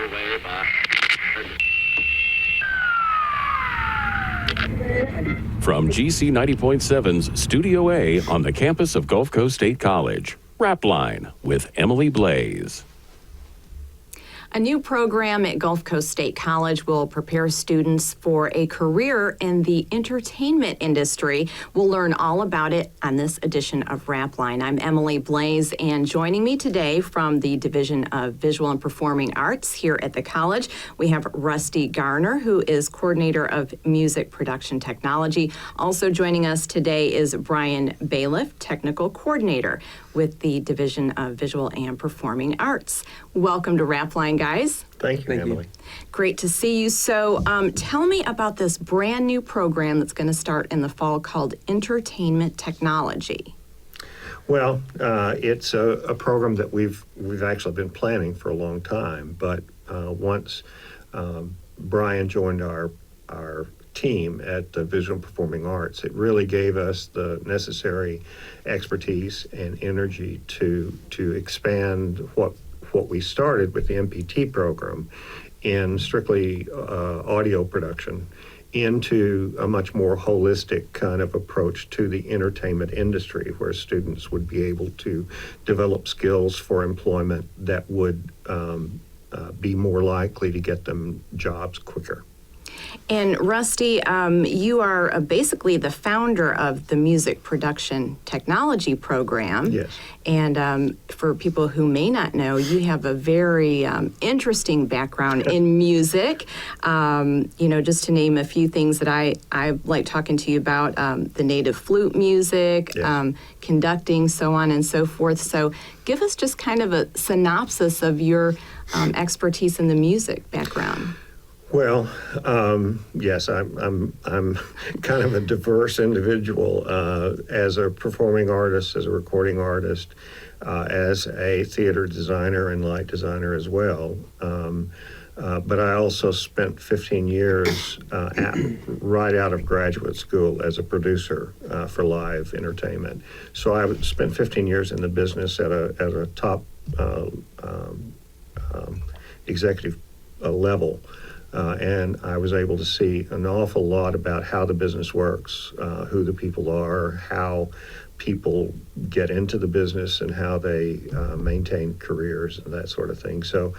underway by... From GC 90.7's Studio A on the campus of Gulf Coast State College, RAPLINE with Emily Blaze. A new program at Gulf Coast State College will prepare students for a career in the entertainment industry. We'll learn all about it on this edition of RAPLINE. I'm Emily Blaze, and joining me today from the Division of Visual and Performing Arts here at the college, we have Rusty Garner, who is Coordinator of Music Production Technology. Also joining us today is Brian Baillif, Technical Coordinator with the Division of Visual and Performing Arts. Welcome to RAPLINE, guys. Thank you, Emily. Great to see you. So tell me about this brand new program that's going to start in the fall called Entertainment Technology. Well, it's a program that we've actually been planning for a long time, but once Brian joined our team at the Visual and Performing Arts, it really gave us the necessary expertise and energy to expand what we started with the MPT program in strictly audio production into a much more holistic kind of approach to the entertainment industry, where students would be able to develop skills for employment that would be more likely to get them jobs quicker. And Rusty, you are basically the founder of the Music Production Technology program. Yes. And for people who may not know, you have a very interesting background in music. Just to name a few things that I like talking to you about, the native flute music, yes. Conducting, so on and so forth. So give us just kind of a synopsis of your expertise in the music background. Well, yes, I'm kind of a diverse individual as a performing artist, as a recording artist, as a theater designer and light designer as well. But I also spent 15 years right out of graduate school as a producer for live entertainment. So I spent 15 years in the business at a top executive level. And I was able to see an awful lot about how the business works, who the people are, how people get into the business, and how they maintain careers and that sort of thing. So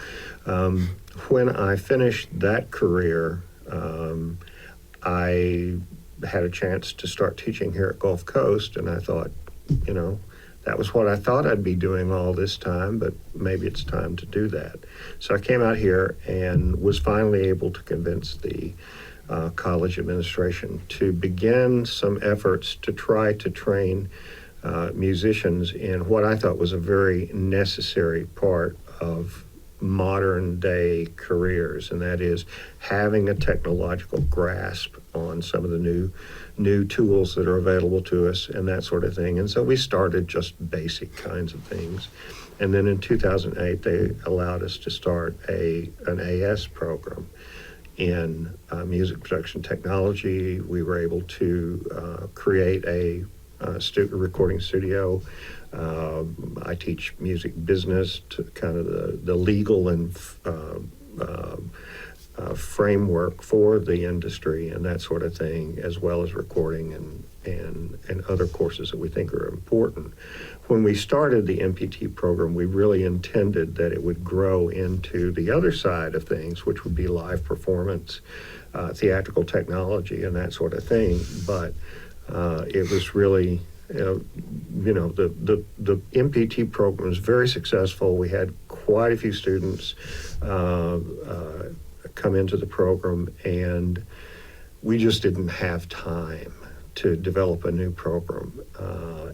when I finished that career, I had a chance to start teaching here at Gulf Coast, and I thought, that was what I thought I'd be doing all this time, but maybe it's time to do that. So I came out here and was finally able to convince the college administration to begin some efforts to try to train musicians in what I thought was a very necessary part of modern day careers, and that is having a technological grasp on some of the new tools that are available to us and that sort of thing. And so we started just basic kinds of things. And then in 2008, they allowed us to start an AS program in music production technology. We were able to create a recording studio. I teach music business, to kind of the legal and framework for the industry and that sort of thing, as well as recording and other courses that we think are important. When we started the MPT program, we really intended that it would grow into the other side of things, which would be live performance, theatrical technology, and that sort of thing. But it was really, the MPT program was very successful. We had quite a few students come into the program, and we just didn't have time to develop a new program.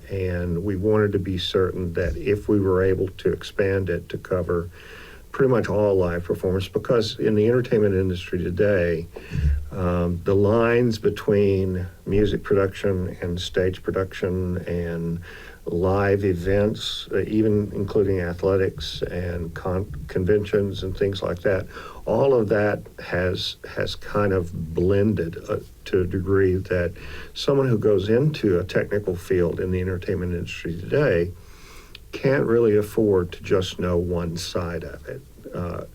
And we wanted to be certain that if we were able to expand it to cover pretty much all live performance, because in the entertainment industry today, the lines between music production and stage production and live events, even including athletics and conventions and things like that, all of that has kind of blended to a degree that someone who goes into a technical field in the entertainment industry today can't really afford to just know one side of it.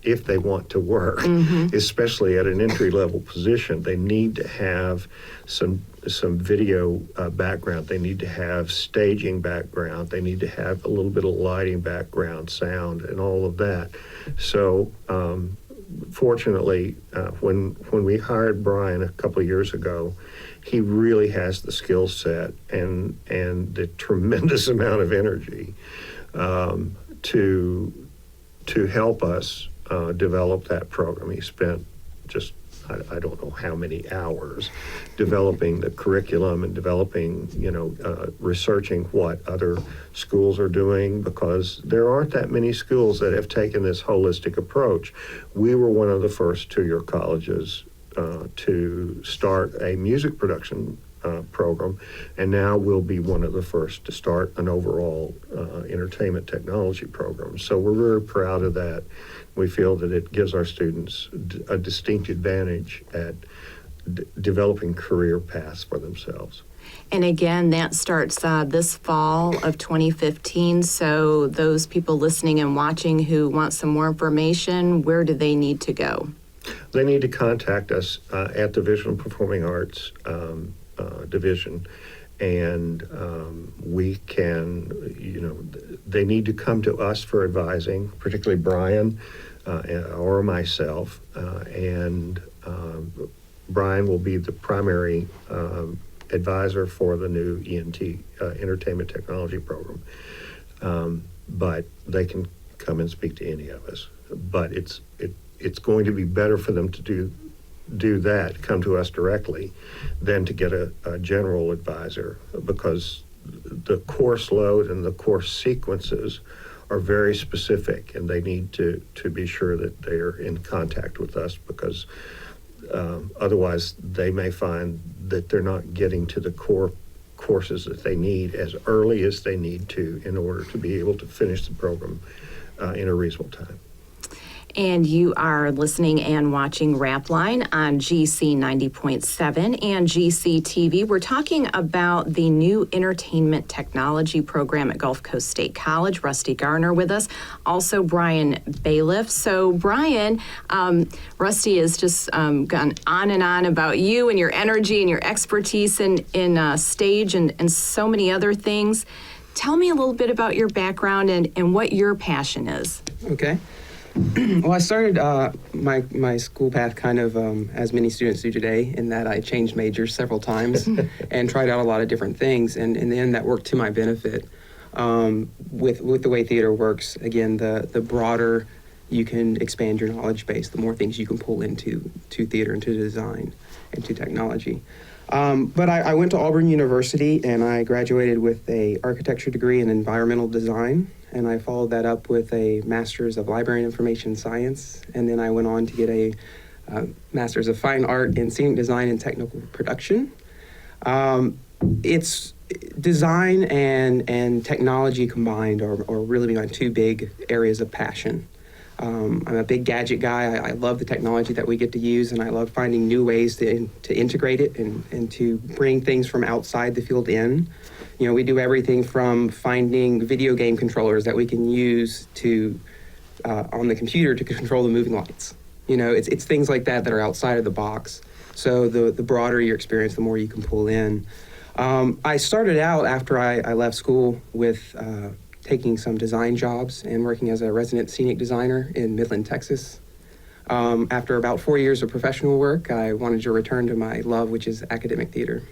if they want to work, especially at an entry-level position. They need to have some video background. They need to have staging background. They need to have a little bit of lighting background, sound, and all of that. So fortunately, when we hired Brian a couple of years ago, he really has the skill set and the tremendous amount of energy to help us develop that program. He spent just I don't know how many hours developing the curriculum and developing, researching what other schools are doing, because there aren't that many schools that have taken this holistic approach. We were one of the first two-year colleges to start a music production program, and now we'll be one of the first to start an overall entertainment technology program. So we're very proud of that. We feel that it gives our students a distinct advantage at developing career paths for themselves. And again, that starts this fall of 2015. So those people listening and watching who want some more information, where do they need to go? They need to contact us at the Visual and Performing Arts Division, and we can, they need to come to us for advising, particularly Brian or myself, and Brian will be the primary advisor for the new ENT Entertainment Technology Program, but they can come and speak to any of us. But it's going to be better for them to do that, come to us directly, than to get a general advisor, because the course load and the course sequences are very specific, and they need to be sure that they are in contact with us, because otherwise they may find that they're not getting to the core courses that they need as early as they need to in order to be able to finish the program in a reasonable time. And you are listening and watching RAPLINE on GC 90.7 and GC TV. We're talking about the new entertainment technology program at Gulf Coast State College. Rusty Garner with us. Also, Brian Baillif. So, Brian, Rusty has just gone on and on about you and your energy and your expertise in stage and so many other things. Tell me a little bit about your background and what your passion is. Okay. Well, I started my school path kind of as many students do today, in that I changed majors several times and tried out a lot of different things, and in the end that worked to my benefit. With the way theater works, again, the broader you can expand your knowledge base, the more things you can pull into theater and to design and to technology. But I went to Auburn University, and I graduated with a architecture degree in environmental design, and I followed that up with a Master's of Library and Information Science, and then I went on to get a Master's of Fine Art in Scenic Design and Technical Production. It's design and technology combined are really my two big areas of passion. I'm a big gadget guy. I love the technology that we get to use, and I love finding new ways to integrate it and to bring things from outside the field in. We do everything from finding video game controllers that we can use to on the computer to control the moving lights. It's things like that are outside of the box. So the broader your experience, the more you can pull in. I started out after I left school with taking some design jobs and working as a resident scenic designer in Midland, Texas. After about 4 years of professional work, I wanted to return to my love, which is academic theater.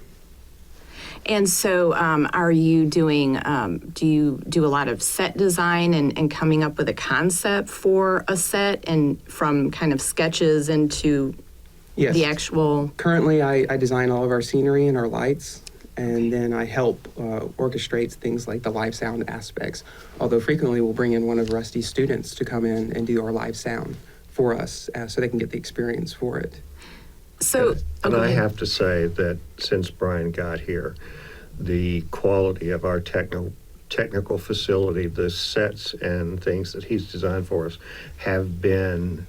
And so are you doing, do you do a lot of set design and coming up with a concept for a set, and from kind of sketches into Yes. the actual? Currently, I design all of our scenery and our lights, and then I help orchestrate things like the live sound aspects, although frequently we'll bring in one of Rusty's students to come in and do our live sound for us so they can get the experience for it. So, and I have to say that since Brian got here, the quality of our technical facility, the sets and things that he's designed for us, have been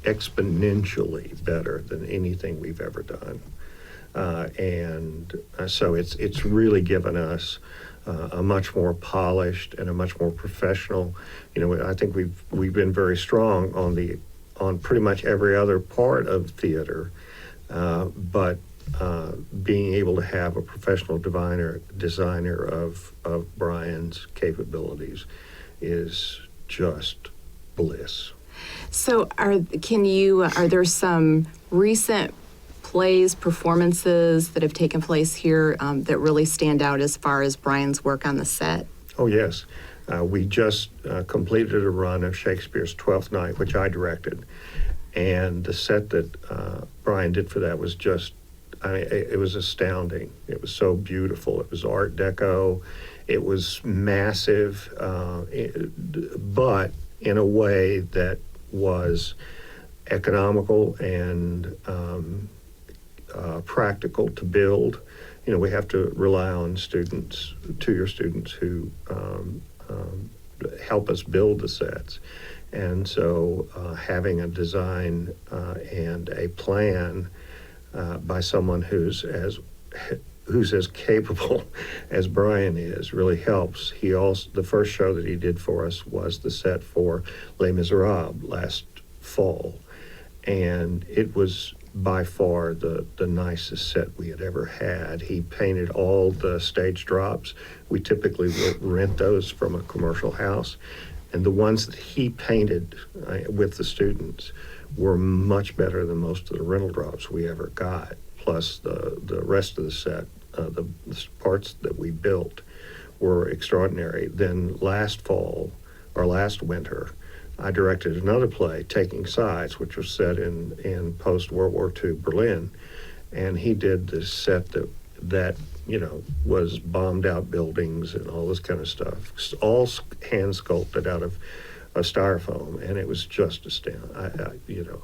exponentially better than anything we've ever done. So it's really given us a much more polished and a much more professional. I think we've been very strong on pretty much every other part of theater, but being able to have a professional designer of Brian's capabilities is just bliss. So are there some recent plays, performances that have taken place here that really stand out as far as Brian's work on the set? Oh, yes. We just completed a run of Shakespeare's Twelfth Night, which I directed. And the set that Brian did for that was just, it was astounding. It was so beautiful. It was Art Deco. It was massive, but in a way that was economical and practical to build. We have to rely on two-year students who help us build the sets. And so having a design and a plan by someone who's as capable as Brian is really helps. The first show that he did for us was the set for Les Miserables last fall, and it was by far the nicest set we had ever had. He painted all the stage drops. We typically rent those from a commercial house, and the ones that he painted with the students were much better than most of the rental drops we ever got. Plus the rest of the set, the parts that we built were extraordinary. Then last winter, I directed another play, Taking Sides, which was set in post-World War II Berlin, and he did this set that was bombed out buildings and all this kind of stuff, all hand sculpted out of styrofoam, and it was just astounding.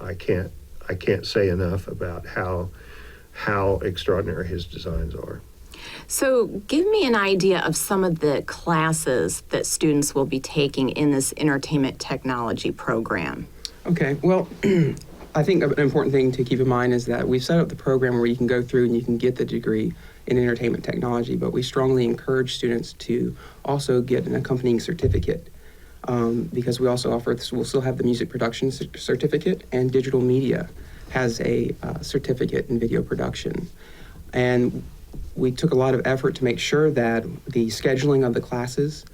I can't say enough about how extraordinary his designs are. So give me an idea of some of the classes that students will be taking in this entertainment technology program. Okay, well, I think an important thing to keep in mind is that we've set up the program where you can go through and you can get the degree in entertainment technology, but we strongly encourage students to also get an accompanying certificate because we'll still have the music production certificate, and digital media has a certificate in video production. And we took a lot of effort to make sure that the scheduling of the classes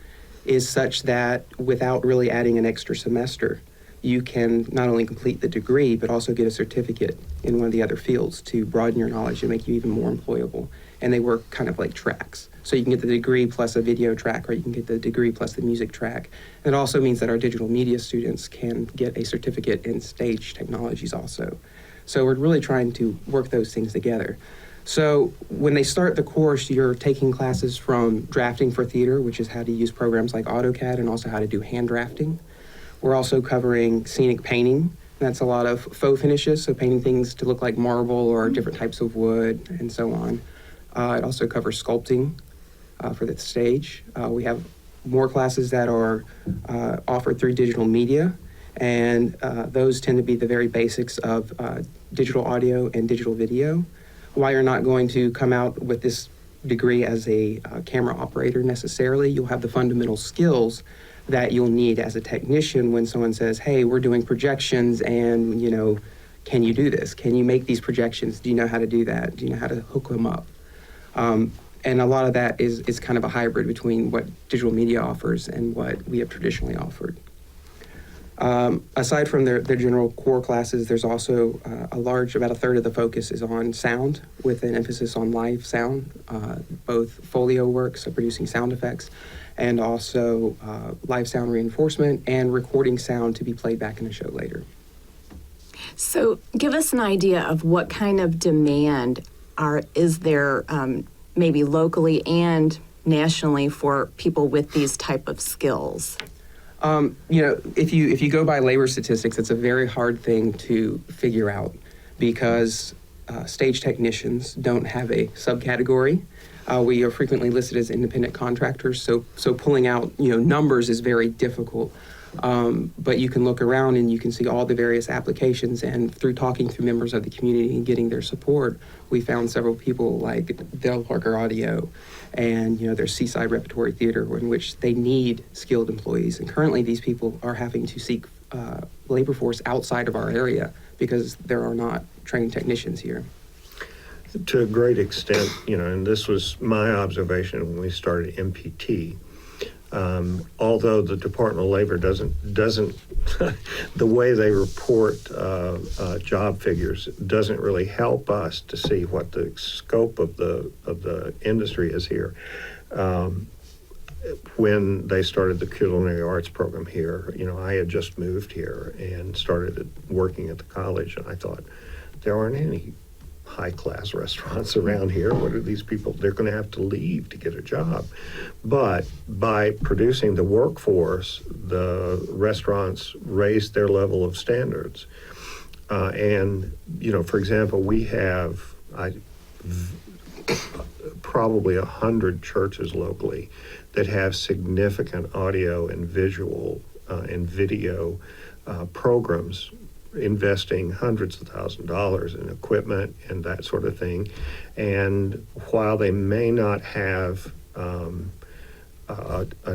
is such that without really adding an extra semester, you can not only complete the degree, but also get a certificate in one of the other fields to broaden your knowledge and make you even more employable. And they work kind of like tracks. So you can get the degree plus a video track, or you can get the degree plus the music track. And it also means that our digital media students can get a certificate in stage technologies also. So we're really trying to work those things together. So when they start the course, you're taking classes from drafting for theater, which is how to use programs like AutoCAD, and also how to do hand drafting. We're also covering scenic painting. That's a lot of faux finishes, so painting things to look like marble or different types of wood and so on. It also covers sculpting for the stage. We have more classes that are offered through digital media, and those tend to be the very basics of digital audio and digital video. While you're not going to come out with this degree as a camera operator necessarily, you'll have the fundamental skills that you'll need as a technician when someone says, hey, we're doing projections and, can you do this? Can you make these projections? Do you know how to do that? Do you know how to hook them up? And a lot of that is kind of a hybrid between what digital media offers and what we have traditionally offered. Aside from their general core classes, there's also about a third of the focus is on sound, with an emphasis on live sound, both folio work, so producing sound effects, and also live sound reinforcement and recording sound to be played back in a show later. So give us an idea of what kind of demand is there maybe locally and nationally for people with these type of skills? If you go by labor statistics, it's a very hard thing to figure out because stage technicians don't have a subcategory. We are frequently listed as independent contractors, so pulling out numbers is very difficult. But you can look around and you can see all the various applications, and through talking to members of the community and getting their support, we found several people like Dell Parker Audio And, there's Seaside Repertory Theater, in which they need skilled employees. And currently, these people are having to seek labor force outside of our area because there are not trained technicians here. To a great extent, and this was my observation when we started MPT. Although the Department of Labor doesn't the way they report job figures doesn't really help us to see what the scope of the industry is here. When they started the culinary arts program here, I had just moved here and started working at the college, and I thought, there aren't any high-class restaurants around here. What are these people? They're going to have to leave to get a job. But by producing the workforce, the restaurants raised their level of standards. And, for example, we have probably 100 churches locally that have significant audio and visual and video programs, investing hundreds of thousands of dollars in equipment and that sort of thing. And while they may not have an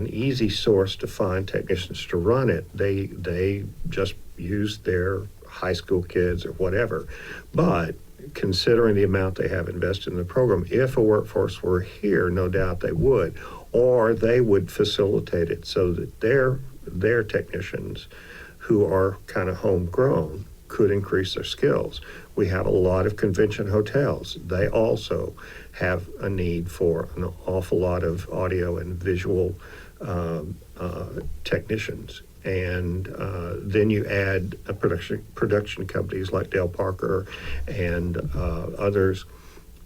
easy source to find technicians to run it, they just use their high school kids or whatever. But considering the amount they have invested in the program, if a workforce were here, no doubt they would, or they would facilitate it so that their technicians who are kind of homegrown could increase their skills. We have a lot of convention hotels. They also have a need for an awful lot of audio and visual technicians. And then you add production companies like Dale Parker and others,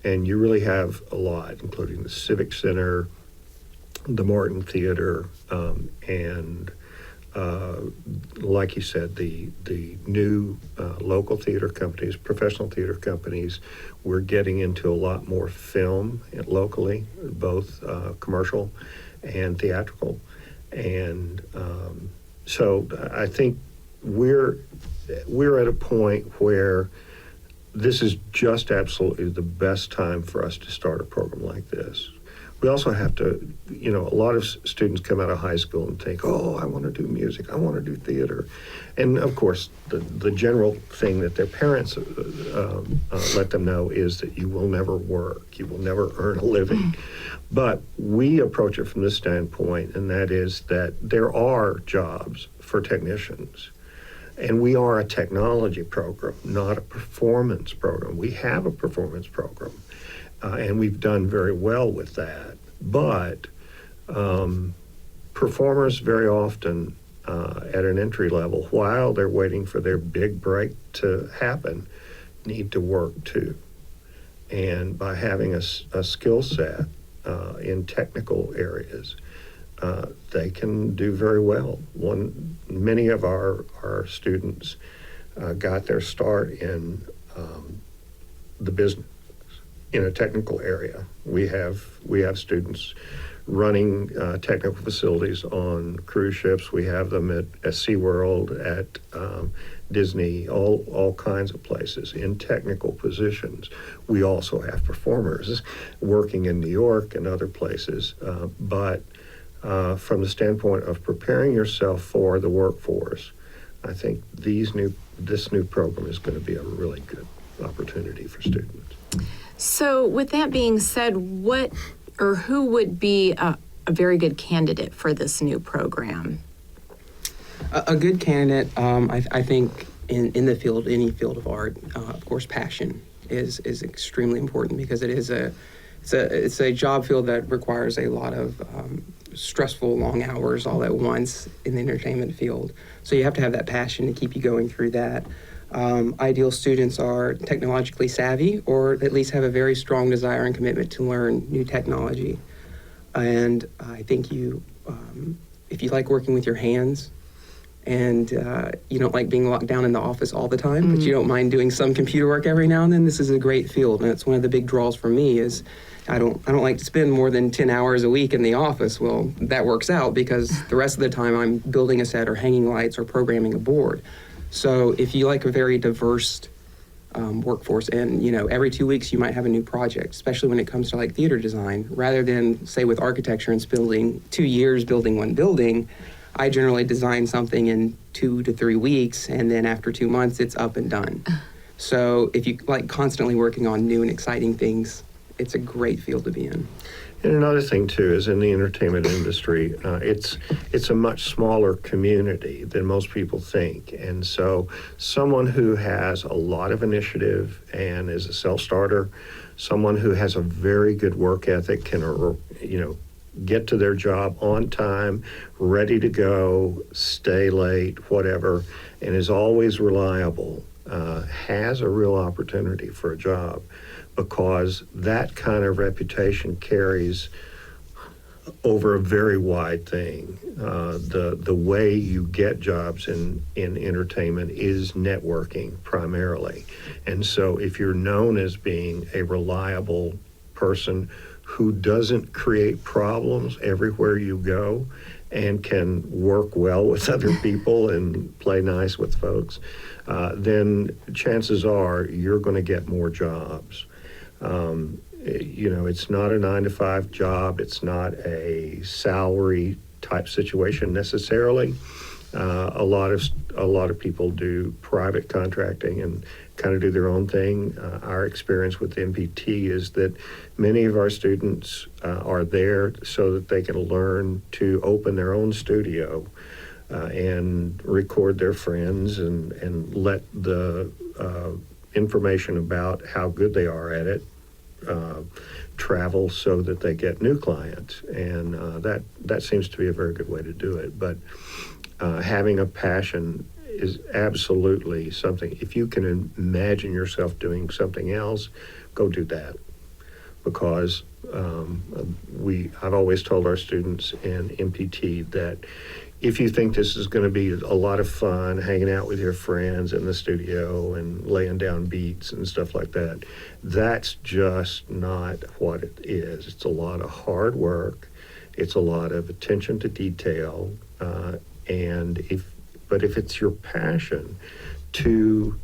and you really have a lot, including the Civic Center, the Morton Theater, and like you said, the new local theater companies, professional theater companies. We're getting into a lot more film locally, both commercial and theatrical. And so I think we're at a point where this is just absolutely the best time for us to start a program like this. We also have to, a lot of students come out of high school and think, oh, I want to do music, I want to do theater. And of course, the general thing that their parents let them know is that you will never work, you will never earn a living. But we approach it from this standpoint, and that is that there are jobs for technicians. And we are a technology program, not a performance program. We have a performance program. And we've done very well with that. But performers very often at an entry level, while they're waiting for their big break to happen, need to work too. And by having a skill set in technical areas, they can do very well. Many of our students got their start in the business. In a technical area, we have students running technical facilities on cruise ships. We have them at SeaWorld, at Disney, all kinds of places in technical positions. We also have performers working in New York and other places. But from the standpoint of preparing yourself for the workforce, I think this new program is going to be a really good opportunity for students. So with that being said, what or who would be a very good candidate for this new program? A good candidate, I think, in the field, any field of art, of course, passion is extremely important because it's a job field that requires a lot of stressful long hours all at once in the entertainment field. So you have to have that passion to keep you going through that. Ideal students are technologically savvy or at least have a very strong desire and commitment to learn new technology. And I think if you like working with your hands and you don't like being locked down in the office all the time, but you don't mind doing some computer work every now and then, this is a great field. And it's one of the big draws for me is I don't like to spend more than 10 hours a week in the office. Well, that works out because the rest of the time I'm building a set or hanging lights or programming a board. So if you like a very diverse workforce. And, every 2 weeks you might have a new project, especially when it comes to like theater design. Rather than, say, with architecture and spending 2 years building one building, I generally design something in 2 to 3 weeks, and then after 2 months, it's up and done. So if you like constantly working on new and exciting things, it's a great field to be in. And another thing too is in the entertainment industry, it's a much smaller community than most people think, and so someone who has a lot of initiative and is a self-starter, someone who has a very good work ethic, can get to their job on time, ready to go, stay late, whatever, and is always reliable, has a real opportunity for a job, because that kind of reputation carries over a very wide thing. The way you get jobs in entertainment is networking primarily. And so if you're known as being a reliable person who doesn't create problems everywhere you go and can work well with other people and play nice with folks, then chances are you're going to get more jobs. It's not a 9-to-5 job. It's not a salary type situation necessarily. A lot of people do private contracting and kind of do their own thing. Our experience with MPT is that many of our students are there so that they can learn to open their own studio and record their friends and let the information about how good they are at it travel so that they get new clients. And that seems to be a very good way to do it. But having a passion is absolutely something. If you can imagine yourself doing something else, go do that. Because I've always told our students in MPT that if you think this is going to be a lot of fun, hanging out with your friends in the studio and laying down beats and stuff like that, that's just not what it is. It's a lot of hard work. It's a lot of attention to detail. But if it's your passion to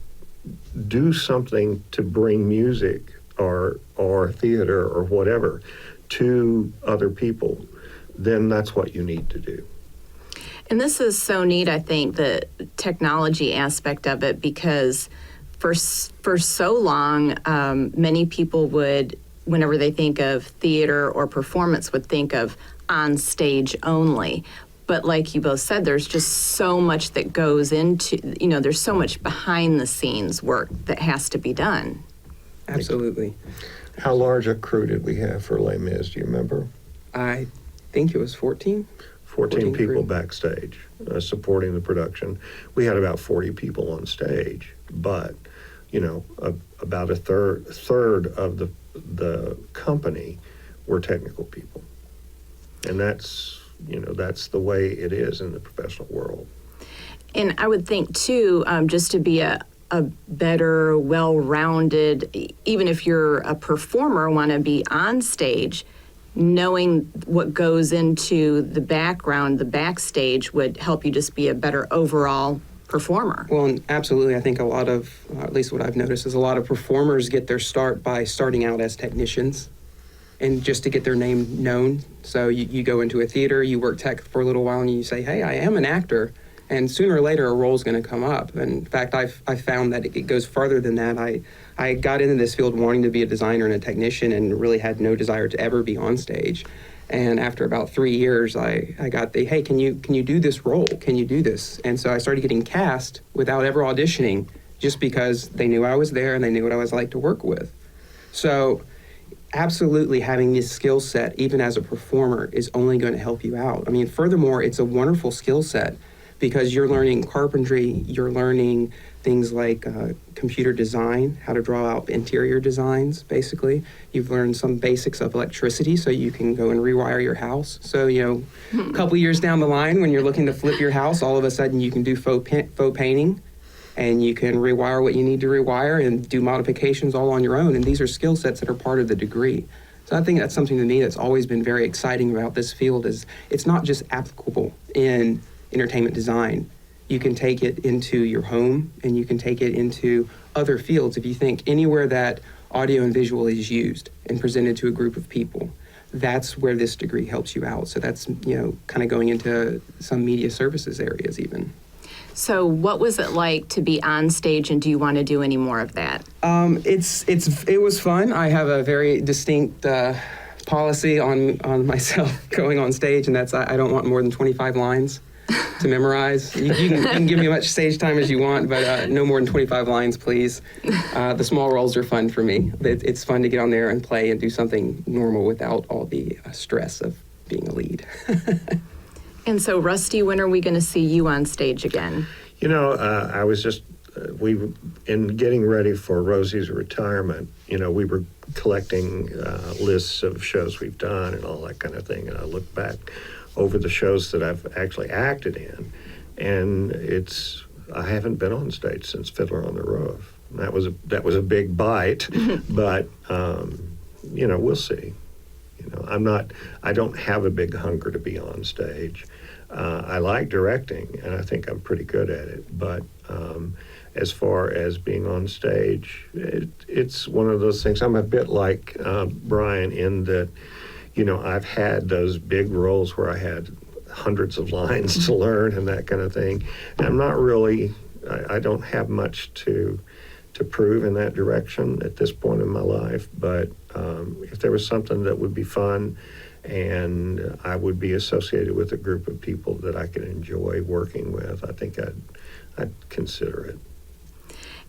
do something to bring music or theater or whatever to other people, then that's what you need to do. And this is so neat, I think, the technology aspect of it, because for so long, many people would, whenever they think of theater or performance, would think of on stage only. But like you both said, there's just so much that goes into, there's so much behind the scenes work that has to be done. Absolutely. How large a crew did we have for Les Mis? Do you remember? I think it was 14. 14 people crew. backstage supporting the production. We had about 40 people on stage, but about a third of the company were technical people, and that's the way it is in the professional world. And I would think too, just to be a better, well-rounded, even if you're a performer, want to be on stage, knowing what goes into the background, the backstage, would help you just be a better overall performer. Well, and absolutely. I think a lot of, at least what I've noticed, is a lot of performers get their start by starting out as technicians and just to get their name known. So you go into a theater, you work tech for a little while, and you say, hey, I am an actor. And sooner or later, a role's going to come up. And in fact, I found that it goes farther than that. I got into this field wanting to be a designer and a technician and really had no desire to ever be on stage. And after about 3 years, I got the, hey, can you do this role? Can you do this? And so I started getting cast without ever auditioning, just because they knew I was there and they knew what I was like to work with. So absolutely having this skill set, even as a performer, is only going to help you out. I mean, furthermore, it's a wonderful skill set because you're learning carpentry, you're learning things like computer design, how to draw out interior designs, basically. You've learned some basics of electricity so you can go and rewire your house. So, a couple years down the line, when you're looking to flip your house, all of a sudden you can do faux painting, and you can rewire what you need to rewire and do modifications all on your own. And these are skill sets that are part of the degree. So I think that's something to me that's always been very exciting about this field, is it's not just applicable in entertainment design. you can take it into your home and you can take it into other fields. If you think anywhere that audio and visual is used and presented to a group of people, that's where this degree helps you out. So that's, kind of going into some media services areas even. So what was it like to be on stage, and do you want to do any more of that? It was fun. I have a very distinct policy on myself going on stage, and that's I don't want more than 25 lines to memorize. You can give me as much stage time as you want, but no more than 25 lines, please. The small roles are fun for me. It's fun to get on there and play and do something normal without all the stress of being a lead. And so, Rusty, when are we going to see you on stage again? I was just, in getting ready for Rosie's retirement, we were collecting lists of shows we've done and all that kind of thing. And I looked back over the shows that I've actually acted in, and I haven't been on stage since Fiddler on the Roof. That was a big bite, but we'll see. I don't have a big hunger to be on stage. I like directing, and I think I'm pretty good at it. But as far as being on stage, it's one of those things. I'm a bit like Brian in that, I've had those big roles where I had hundreds of lines to learn and that kind of thing. And I'm not really, I don't have much to prove in that direction at this point in my life. But if there was something that would be fun and I would be associated with a group of people that I could enjoy working with, I think I'd consider it.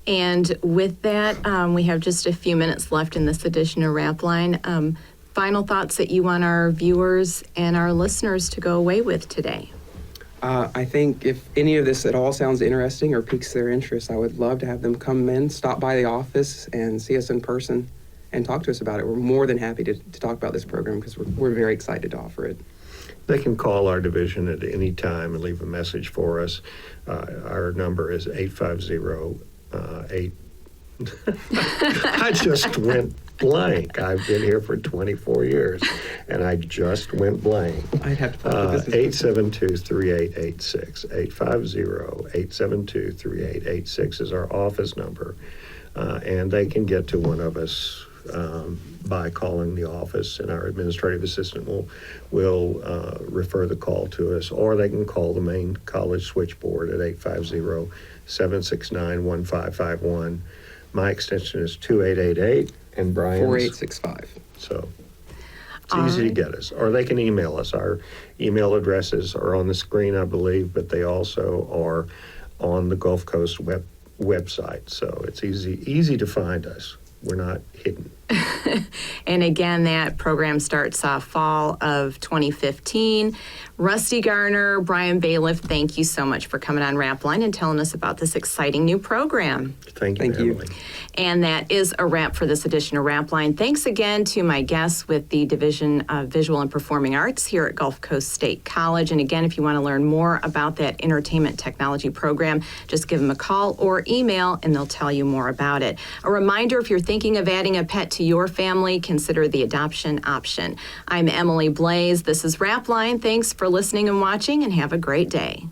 And with that, we have just a few minutes left in this edition of RAPLINE. Final thoughts that you want our viewers and our listeners to go away with today? I think if any of this at all sounds interesting or piques their interest, I would love to have them come in, stop by the office, and see us in person and talk to us about it. We're more than happy to talk about this program because we're very excited to offer it. They can call our division at any time and leave a message for us. Our number is 850-8. I just went blank. I've been here for 24 years, and I just went blank. I'd have to find the business. 872-3886. 850-872-3886 is our office number, and they can get to one of us by calling the office, and our administrative assistant will refer the call to us, or they can call the main college switchboard at 850-769-1551. My extension is 2888, and Brian's 4865. So it's easy to get us. Or they can email us. Our email addresses are on the screen, I believe, but they also are on the Gulf Coast website. So it's easy to find us. We're not hidden. And again, that program starts fall of 2015. Rusty Garner, Brian Baillif, thank you so much for coming on RAPLINE and telling us about this exciting new program. Thank you, Emily. And that is a wrap for this edition of RAPLINE. Thanks again to my guests with the Division of Visual and Performing Arts here at Gulf Coast State College. And again, if you want to learn more about that entertainment technology program, just give them a call or email and they'll tell you more about it. A reminder, if you're thinking of adding a pet to your family, consider the adoption option. I'm Emily Blaze. This is RAPLINE. Thanks for listening and watching, and have a great day.